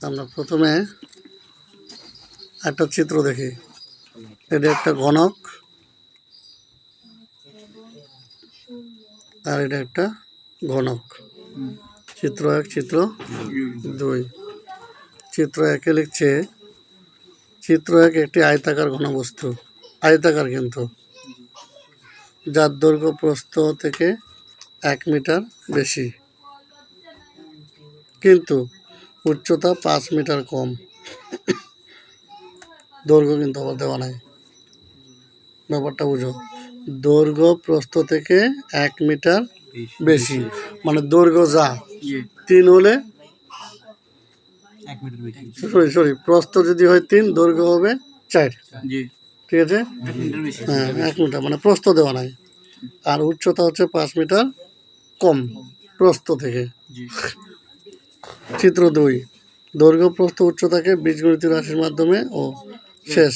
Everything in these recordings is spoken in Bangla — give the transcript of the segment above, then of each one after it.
আমরা প্রথমে একটা চিত্র দেখি। এটা একটা ঘনক আর এটা একটা ঘনক। চিত্র 1 চিত্র 2। চিত্র 1-এ লিখছে চিত্র 1 একটি আয়তাকার ঘনবস্তু, আয়তাকার কিন্তু, যার দৈর্ঘ্য প্রস্থ থেকে 1 মিটার বেশি, কিন্তু উচ্চতা 5 মিটার কম। দৈর্ঘ্য কিন্তু আবার দেওয়া নাই, ব্যাপারটা বুঝো। দৈর্ঘ্য প্রস্থ থেকে 1 মিটার বেশি, মানে দৈর্ঘ্য যা 3 হলে প্রস্থ যদি হয় 3, দৈর্ঘ্য হবে 4। ঠিক আছে, হ্যাঁ 1 মিটার মানে প্রস্থ দেওয়া নাই। আর উচ্চতা হচ্ছে 5 মিটার কম প্রস্থ থেকে। চিত্র 2, দৈর্ঘ্য প্রস্থ উচ্চতাকে বীজগণিত রাশির মাধ্যমে ও শেষ।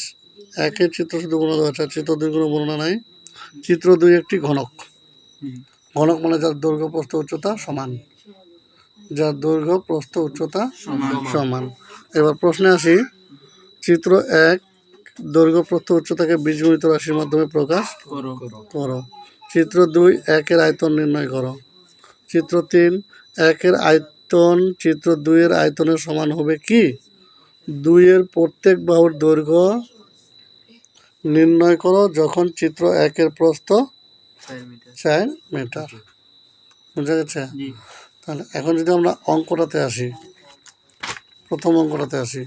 1-এর চিত্র শুধু বর্ণনা দেওয়া আছে, চিত্র 2 কোনো বর্ণনা নাই। চিত্র 2 একটি ঘনক। ঘনক মানে যার দৈর্ঘ্য প্রস্থ উচ্চতা সমান, যার দৈর্ঘ্য প্রস্থ উচ্চতা সমান। এবার প্রশ্নে আসি। চিত্র 1, দৈর্ঘ্য প্রস্থ উচ্চতাকে বীজগণিত রাশির মাধ্যমে প্রকাশ করো। চিত্র 2, 1-এর আয়তন নির্ণয় করো। চিত্র 3, 1-এর আয়তন চিত্র 2-এর আয়তনের সমান হবে কি? 2-এর প্রত্যেক বাহুর দৈর্ঘ্য নির্ণয় করো যখন চিত্র 1-এর প্রস্থ 4 মিটার। বুঝা গেছে? তাহলে এখন যদি আমরা অঙ্কটাতে আসি, প্রথম অঙ্কটাতে আসি।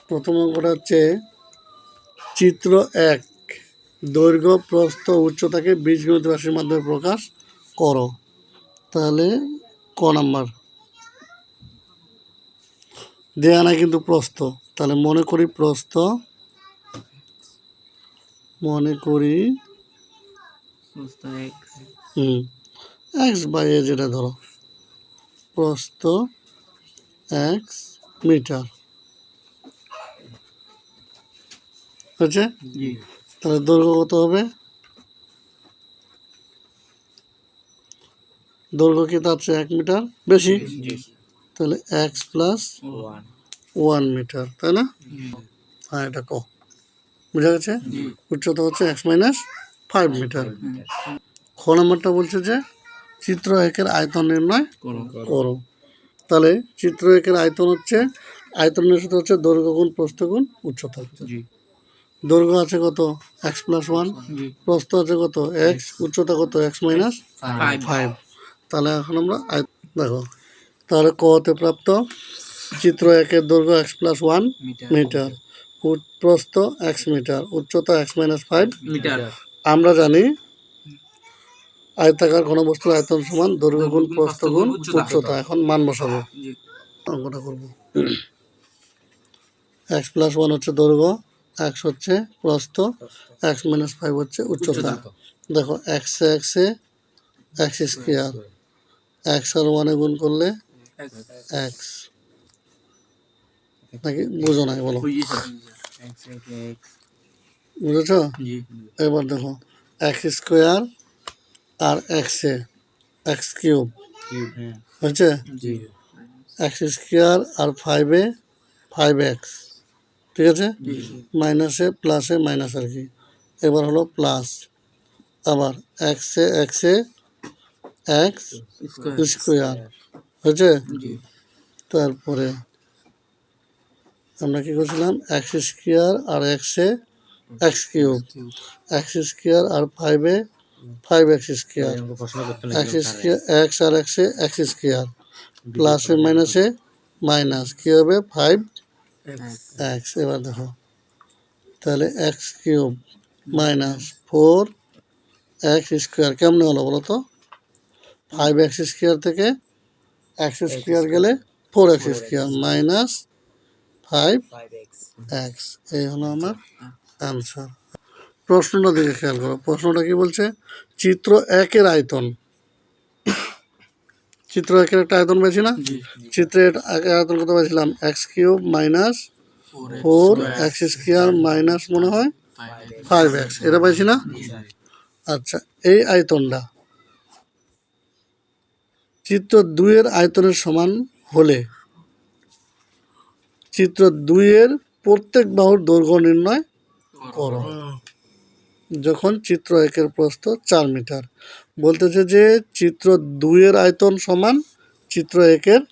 প্রথম অঙ্কটা হচ্ছে চিত্র 1, দৈর্ঘ্য প্রস্থ উচ্চতাকে বীজগণিত রাশির মাধ্যমে প্রকাশ করো। তাহলে ক নাম্বার দেয়া নাই কিন্তু প্রস্থ। তাহলে মনে করি প্রস্থ, মনে করি এক্স বাই এ, যেটা ধরো প্রস্থ x মিটার হচ্ছে। তাহলে দৈর্ঘ্য কত হবে? দৈর্ঘ্য কি তার চেয়ে 1 মিটার বেশি? তাহলে x প্লাস 1 মিটার, তাই না? হ্যাঁ, এটা ক। বুঝা গেছে? উচ্চতা হচ্ছে x মাইনাস 5 মিটার। খ নম্বরটা বলছে যে চিত্র 1-এর আয়তন নির্ণয় করো। তাহলে চিত্র 1-এর আয়তন হচ্ছে, আয়তনের সাথে হচ্ছে দৈর্ঘ্য গুণ প্রস্থ গুণ উচ্চতা। দৈর্ঘ্য আছে কত? x প্লাস 1, প্রস্থ আছে কত? x, উচ্চতা কত? x minus 5। তাহলে এখন আমরা দেখো, তাহলে কতে প্রাপ্ত চিত্র 1-এর দৈর্ঘ্য x প্লাস 1 মিটার, প্রস্থ x মিটার, উচ্চতা x মাইনাস 5 মিটার। আমরা জানি আয়তাকার ঘনবস্তুর আয়তন সমান দৈর্ঘ্য গুণ প্রস্থ গুণ উচ্চতা। এখন মান বসাবো, অঙ্কটা করবো। x প্লাস 1 হচ্ছে দৈর্ঘ্য, x হচ্ছে প্রস্থ, x মাইনাস 5 হচ্ছে উচ্চতা। দেখো x এ x স্কোয়ার, x আর 1 গুণ করলে x, নাকি বুঝো নাই? বলো, বুঝেছ? এবার দেখো x স্কোয়ার আর x কিউব হচ্ছে, x স্কোয়ার আর 5-এ 5x, ঠিক আছে? মাইনাসে প্লাসে মাইনাস আর কি। এবার হলো প্লাস, আবার x স্কোয়ার হয়েছে। তারপরে আমরা কি করছিলাম? x স্কোয়ার আর x কিউব, x স্কোয়ার আর 5-এ 5x স্কোয়ার, x আর x স্কোয়ার, প্লাসে মাইনাসে মাইনাস, কি হবে? 5x। এবার দেখো তাহলে x cube minus 4x square কেমনে হলো বলো তো? 5x স্কোয়ার থেকে x স্কোয়ার গেলে 4x স্কোয়ার মাইনাস 5x। এই হলো আমার অ্যান্সার। প্রশ্নটা দিকে খেয়াল করো। প্রশ্নটা কি বলছে? চিত্র 1-এর আয়তন, চিত্র 1-এর একটা আয়তন পেয়েছি না? চিত্রের আয়তন কত পেয়েছিলাম? x cube minus 4x square minus মনে হয় 5x, এটা পাইছি না? আচ্ছা, এই আয়তনটা চিত্র 2-এর আয়তনের সমান হলে চিত্র 2-এর প্রত্যেক বাহুর দৈর্ঘ্য নির্ণয় করো। যখন চিত্র 1-এর প্রস্থ 4 মিটার। বলতেছে যে চিত্র 2-এর আয়তন সমান চিত্র 1-এর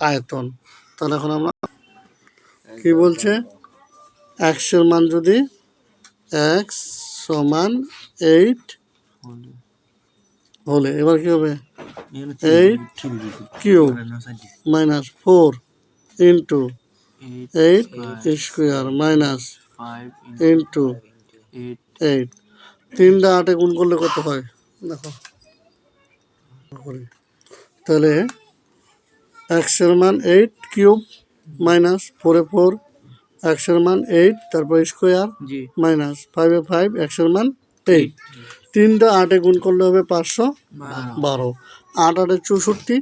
আয়তন। তাহলে এখন আমরা কি বলছে, এক্সের মান যদি এক্স সমান 8 হলে এবার কি হবে, 8 cube minus 4 into 8 square minus into 8, 3টা 8-এ গুণ করলে কত হয় দেখো। তাহলে এক্সের মান 8 কিউব মাইনাস 4-এ 4, এক্সের মান 8, তারপর স্কোয়ার মাইনাস 5-এ 5, এক্সের মান 8। 3টা 8-এ গুণ করলে হবে 512। 8 8-এ 64,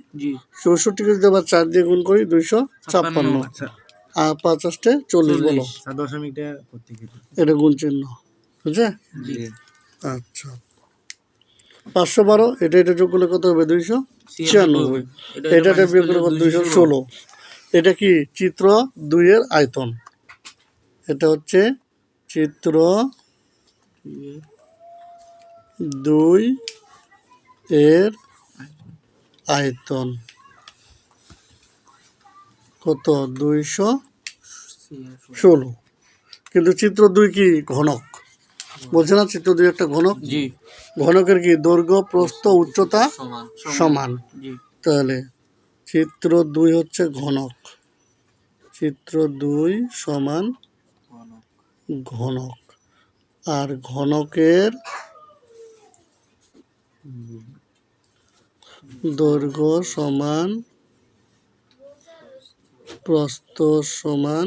64কে যদি আবার 4 দিয়ে গুণ করি 256, আর 5 8-এ 40 বলো, এটা গুণ চিহ্ন, বুঝছে? আচ্ছা, 512, এটা যোগ করলে কত হবে 296, এটা বিয়োগ করলে কত 216। এটা কি চিত্র 2-এর আয়তন, এটা হচ্ছে চিত্র 2-এর আয়তন কত 216। কিন্তু চিত্র 2 কি ঘনক, বলছে না চিত্র 2 একটা ঘনক। ঘনকের কি দৈর্ঘ্য প্রস্থ উচ্চতা সমান। তাহলে চিত্র 2 হচ্ছে ঘনক, চিত্র 2 সমান ঘনক। আর ঘনকের দৈর্ঘ্য সমান প্রস্থ সমান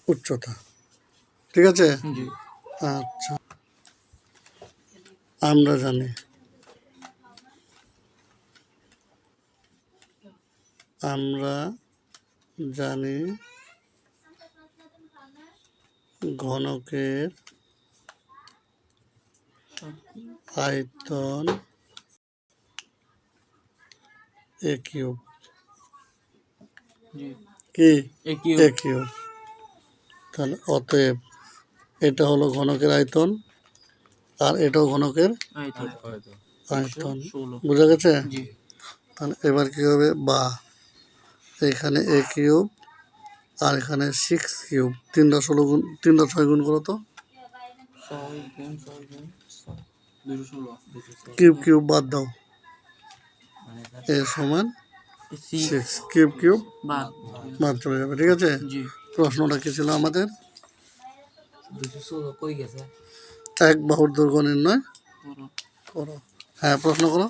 উচ্চতা, ঠিক আছে? আচ্ছা, আমরা জানি ঘনকের আয়তন এ কিউব, কি এ কিউব। তাহলে অতএব এটা হলো ঘনকের আয়তন আর এটাও ঘনকের আয়তন, বোঝা গেছে? তাহলে এবার কি হবে, বা এখানে এ কিউব আর এখানে 6 কিউব, 3টা 16 গুণ 3টা 6 গুণ করো তো, কিউব কিউব বাদ দাও, এ সমান 6, কিউব কিউব বাদ চলে যাবে, ঠিক আছে? প্রশ্নটা কি ছিল আমাদের, এক বাহুর দৈর্ঘ্য নির্ণয় করো। হ্যাঁ, প্রশ্ন করো।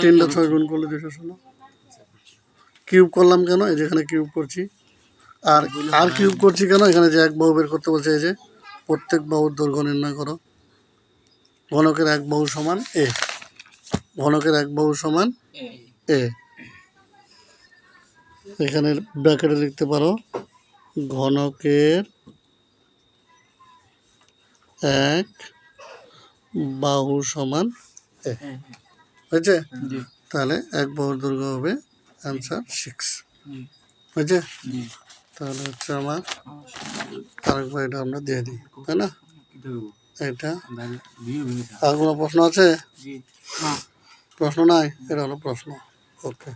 3টা 6 গুণ করলে 216। কিউব করলাম কেন, এই যেখানে কিউব করছি, আর আর কিউব করছি কেন, এখানে যে এক বাহু বের করতে বলছে, এই যে প্রত্যেক বাহুর দৈর্ঘ্য নির্ণয় করো। ঘনকের এক বাহু সমান এ, ঘনকের এক বাহু সমান এ। এখানে ব্র্যাকেটে লিখতে পারো ঘনকের এক বাহু সমান এ, হয়েছে? তাহলে এক বাহুর দৈর্ঘ্য হবে অ্যান্সার 6, হয়েছে? তাহলে হচ্ছে আমার আরেকবার এটা আমরা দিয়ে দিই, তাই না? এটা আর কোনো প্রশ্ন আছে? প্রশ্ন নাই, এটা হলো প্রশ্ন। ওকে।